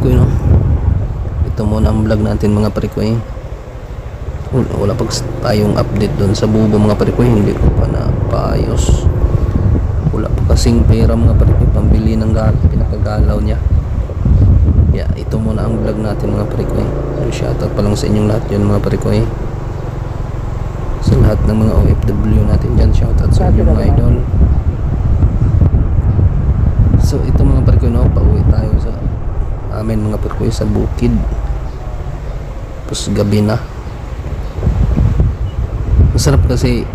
parikoy, no? Ito muna ang vlog natin mga parikoy. Wala pa tayong update doon sa bubo mga parikoy. Hindi ko pa na paayos. Wala pa kasing pera mga parikoy pambili ng pinakagalaw niya. Yeah, ito muna ang vlog natin mga parikoy. Shoutout pa lang sa inyong lahat yun mga parikoy. Sa lahat ng mga OFW natin dyan, shoutout sa inyong mga idol. So ito mga parikoy, no, pauwi tayo sa amin mga parikoy sa bukid. Tapos gabi na. Masarap kasi,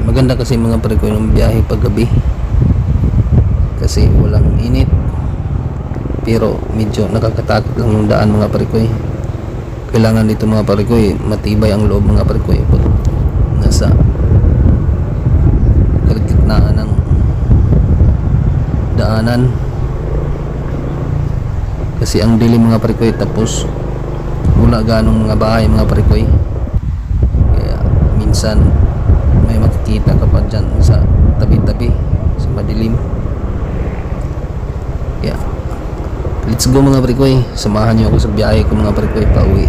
maganda kasi mga parikoy ng biyahe pag gabi. Kasi walang init. Pero medyo nakakatakot lang yung daan mga parikoy. Kailangan dito mga parikoy, matibay ang loob mga parikoy pag nasa kalagitnaan ng daanan. Kasi ang dilim mga parikoy, tapos wala ganong mga bahay mga parikoy. Kaya minsan may makikita ka pa dyan sa tabi-tabi sa madilim. Kaya let's go mga parikoy, samahan niyo ako sa biyahe ko mga parikoy pauwi.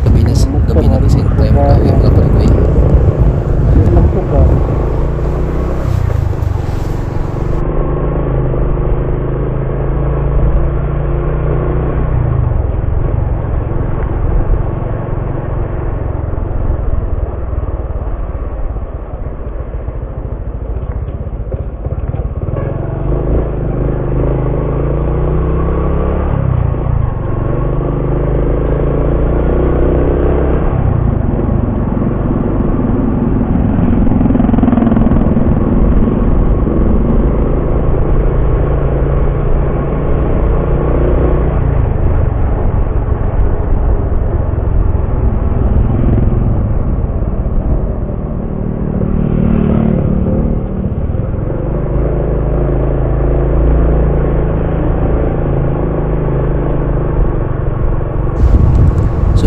Gabi na kasi tayo makauwi mga parikoy.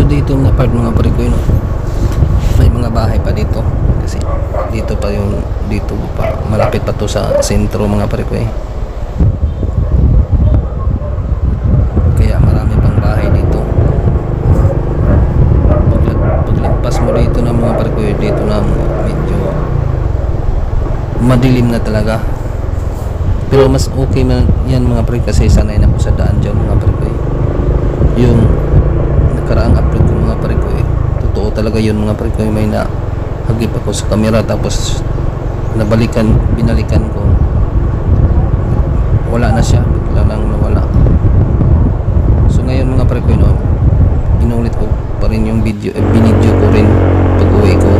Dito na part mga parikoy, no, may mga bahay pa dito kasi dito pa malapit pa to sa sentro mga parikoy, kaya marami pang bahay dito. Paglagpas mo dito na mga parikoy, dito na medyo madilim na talaga, pero mas okay man yan mga parikoy kasi sanay na ako sa daan dyan mga parikoy. Yung nakaraang upload ko mga parikoy, totoo talaga yun mga parikoy, may nahagip ako sa camera tapos binalikan ko, wala na siya, bigla lang nawala. So ngayon mga parikoy, no, inulit ko pa rin yung binidyo ko rin pag uwi ko,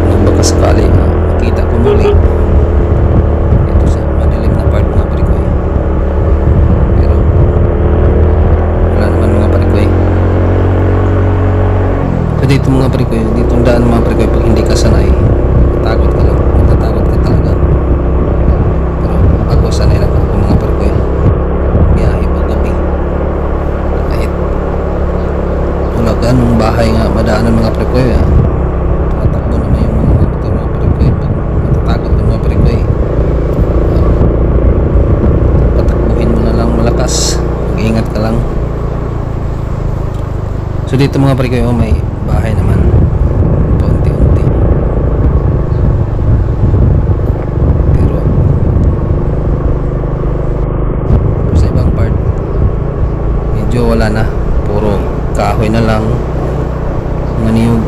pag baka sakali na makita ko muli ito sa madilim na part mga parikoy. Pero wala naman mga parikoy. So dito mga parikoy, ditong daan mga parikoy, pag hindi ka sanay, matatakot ka talaga. Pero ako sanay na ako mga parikoy, biyahe pag gabi, kahit wala ganong bahay nga madaanan mga parikoy, tumatakbo naman yung mga motor mga parikoy. Pag matatakot ka mga parikoy, patakbuhin mo na lang malakas, mag-ingat ka lang. So dito mga parikoy, may bahay naman paunti-unti, pero sa ibang part medyo wala na, puro kahoy na lang, mga niyog.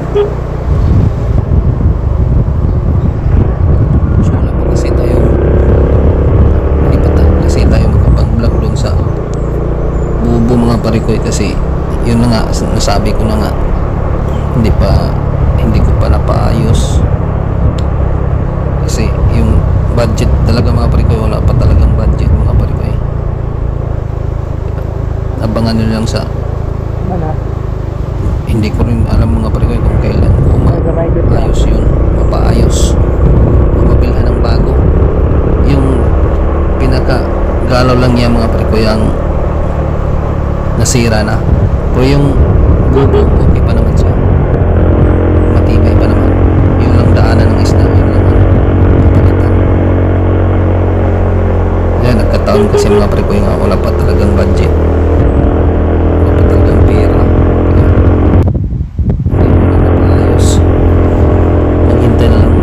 So wala pa kasi tayo, hindi pa kasi tayo makapag-vlog doon sa bubo mga parikoy, kasi yun na nga, nasabi ko na nga, hindi ko pa napaayos kasi yung budget talaga mga parikoy, wala pa talagang budget mga parikoy. Abangan nyo lang sa hindi ko rin alam mga parikoy kung kailan ko maayos yun, mapaayos, mabilhan ng bago. Yung pinaka galaw lang niya mga parikoy ang nasira na, pero yung bubo okay pa naman siya, matibay pa naman. Yung lang daanan ng isda, yun lang ang papalitan. Yan, nagkataon kasi mga pre-koy nga wala pa talagang budget, wala pa talagang pera, kaya hindi mo na napaayos. Maghintay na lang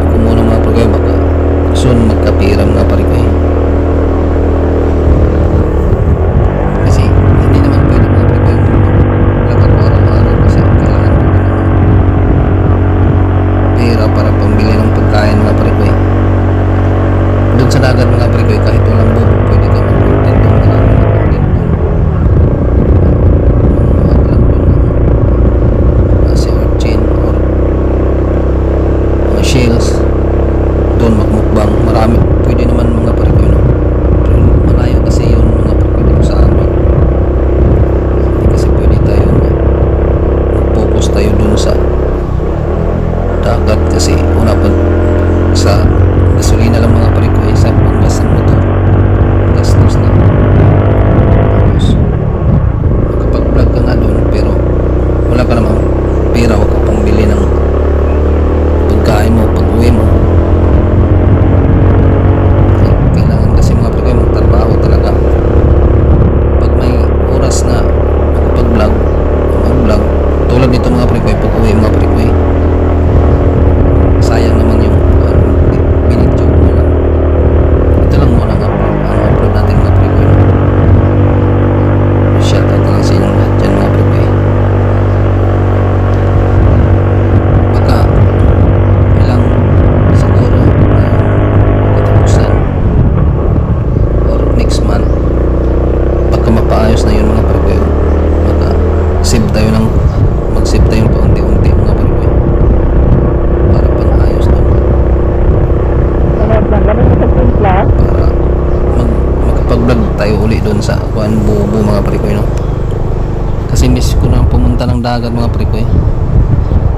ako muna mga pre-koy, baka soon magkapira mga pre-koy. Kasi hindi naman pwede mga pre-koy lagat araw-araw kasi kailangan ko ng pera para pambili ng pagkain mga pre-koy. Doon sa dagat mga pre-koy, kahit walang bubo, pwede ka mag-content doon, marami na content doon. Makakalan doon ng sea urchin or mga shells, doon magmukbang, marami, pwede naman mga pre-koy, no? Pero malayo kasi yun mga pre-koy dito sa amin, hindi kasi pwede tayo mag-focus tayo doon sa dagat kasi una pa sa gasolina lang mga pre-koy, sa panggas ng motor gastos na. Tapos makapag-vlog ka nga doon pero wala ka namang pera, wag ka pang bili ng pagkain mo pag uwi mo. Kailangan kasi mga pre-koy magtrabaho talaga. Pag may oras na makapag-vlog, mag-vlog tulad nito mga pre-koy, pag uwi mga pre-koy, sayang naman yung binidyo mo lang. Ito lang muna ang upload natin mga pre-koy. Shoutout na lang sa inyong lahat dyan mga pre-koy. Baka ilang siguro katapusan or next month, baka mapaayos na yun mga pre-koy. Baka save tayo ng mag-save tayo paunti-unti mga pre-koy para pang-ayos doon, para makapag-vlog tayo uli doon sa Kuan Bubo mga pre-koy, no? Kasi miss ko na pumunta ng dagat mga pre-koy,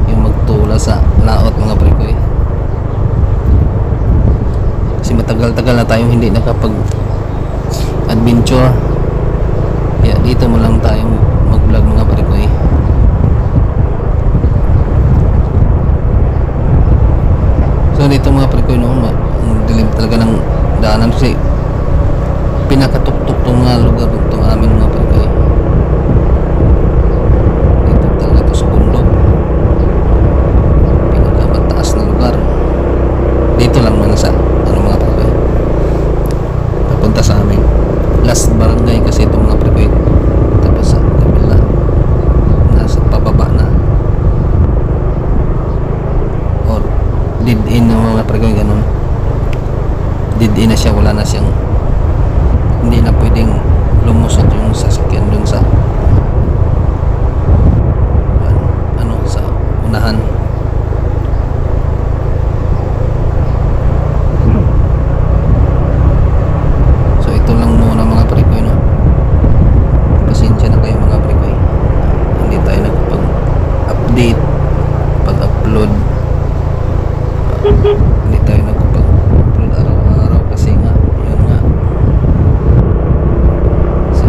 yung magtula sa laot mga pre-koy, kasi matagal-tagal na tayong hindi nakapag adventure, kaya dito mo lang tayo mag-vlog mga pre-koy. So dito mga pre-koy, no, ang dilim talaga ng daanan kasi pinakatuktok tong nga lugar itong amin mga pre-koy. Dito talaga to sa bundok, pinakamataas na lugar. Dito lang man sa ano mga pre-koy, papunta sa amin last barangay kasi itong mga pre-koy, tapos sa kabila nasa pababa na or dead end ng mga pre-koy, ganun. Dead end na siya, wala na siyang, hindi na pwedeng lumusot yung sasakyan dun sa ano sa unahan. So ito lang muna mga pre-koy, no? Pasensya na kayo mga pre-koy, hindi tayo nagpag-update, pag-upload, hindi tayo nagpag-upload araw-araw kasi nga yun nga, so,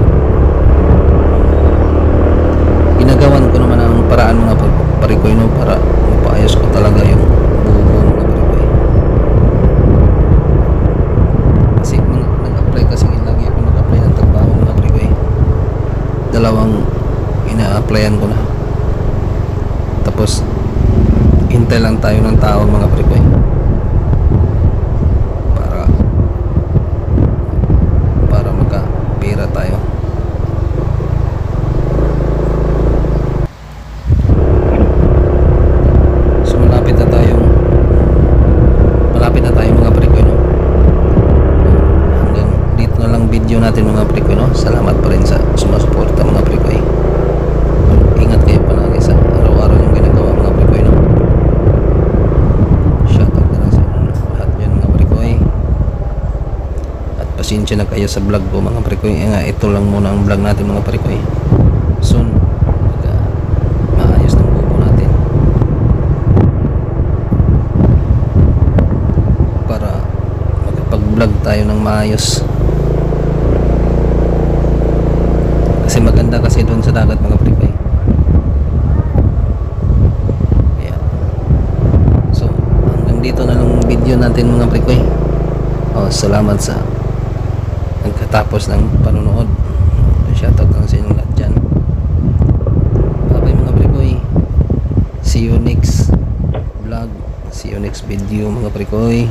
ginagawan ko naman ang paraan mga pre-koy, no, para mapaayos ko talaga yung bubo mga pre-koy. Kasi nag-apply kasi lagi ako nag-apply ng trabaho mga pre-koy, dalawang ina-applyan ko na, tapos hintay lang tayo ng tawag mga pre-koy para magka-pera tayo. So malapit na tayo mga pre-koy, no? Hanggang dito na lang video natin mga pre-koy, no? Salamat pa rin sa sumasuporta mga pre-koy. Ingat kayo palagi sa araw-araw yung ginagawa mga pre-koy, no? Shoutout na lang sa lahat yun mga pre-koy, at pasensya na kayo sa vlog ko mga pre-koy. Ito lang muna ang vlog natin mga pre-koy. Soon maayos ng bubo natin para makapag-vlog tayo ng maayos, kasi maganda kasi doon sa dagat mga pre-koy. Kaya so hanggang dito na lang video natin mga pre-koy. Salamat sa nagkatapos ng panonood. Shoutout lang sa inyong lahat dyan. Bye mga prekoy. See you next vlog. See you next video mga prekoy.